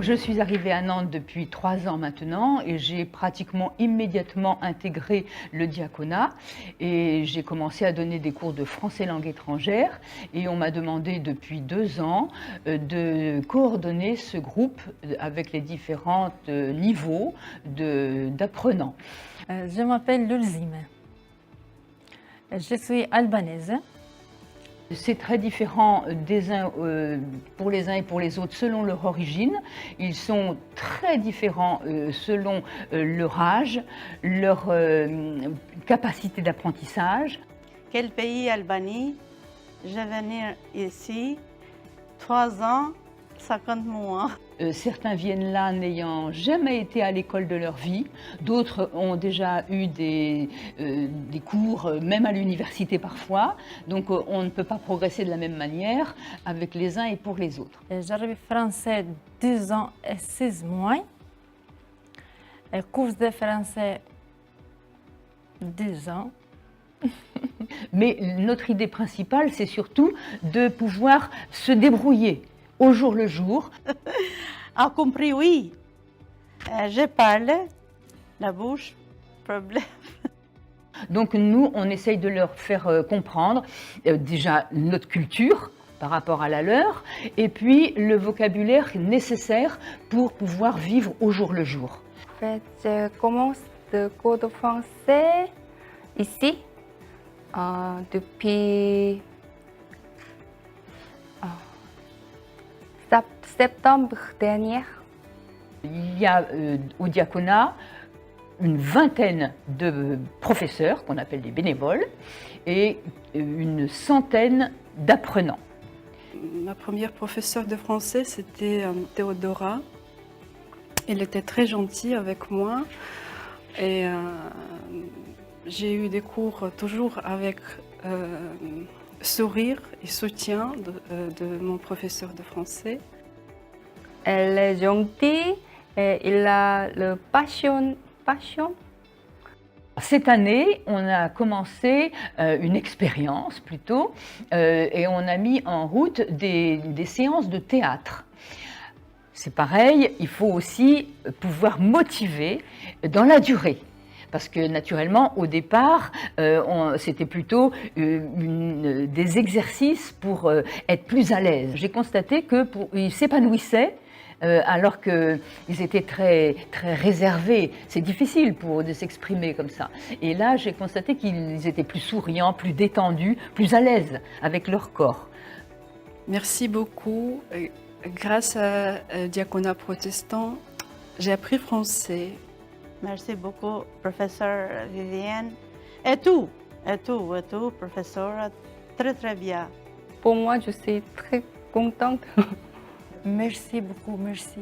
Je suis arrivée à Nantes depuis 3 ans maintenant et j'ai pratiquement immédiatement intégré le diaconat et j'ai commencé à donner des cours de français langue étrangère et on m'a demandé depuis 2 ans de coordonner ce groupe avec les différents niveaux d'apprenants. Je m'appelle Lulzime. Je suis albanaise. C'est très différent des uns, pour les uns et pour les autres selon leur origine. Ils sont très différents selon leur âge, leur capacité d'apprentissage. Quel pays, Albanie? Je venais ici 3 ans, 50 mois. Certains viennent là n'ayant jamais été à l'école de leur vie, d'autres ont déjà eu des cours, même à l'université parfois, donc on ne peut pas progresser de la même manière avec les uns et pour les autres. J'arrive français 2 ans et 6 mois. Cours de français 2 ans. Mais notre idée principale, c'est surtout de pouvoir se débrouiller au jour le jour. A compris, oui. Je parle, la bouche, problème. Donc nous, on essaye de leur faire comprendre déjà notre culture par rapport à la leur, et puis le vocabulaire nécessaire pour pouvoir vivre au jour le jour. En fait, je commence le cours de français ici depuis septembre dernier. Il y a au diaconat une vingtaine de professeurs, qu'on appelle des bénévoles, et une centaine d'apprenants. Ma première professeure de français, c'était Théodora. Elle était très gentille avec moi et j'ai eu des cours toujours avec sourire et soutien de mon professeur de français. Elle est gentille et il a le passion. Cette année, on a commencé une expérience plutôt et on a mis en route des séances de théâtre. C'est pareil, il faut aussi pouvoir motiver dans la durée. Parce que naturellement, au départ, c'était plutôt des exercices pour être plus à l'aise. J'ai constaté qu'ils s'épanouissaient alors qu'ils étaient très, très réservés. C'est difficile pour eux de s'exprimer comme ça. Et là, j'ai constaté qu'ils étaient plus souriants, plus détendus, plus à l'aise avec leur corps. Merci beaucoup. Grâce à Diaconat Protestant, j'ai appris français. Merci beaucoup, professeur Vivienne. Et tout, professeur, très très bien. Pour moi, je suis très contente. Merci beaucoup, merci.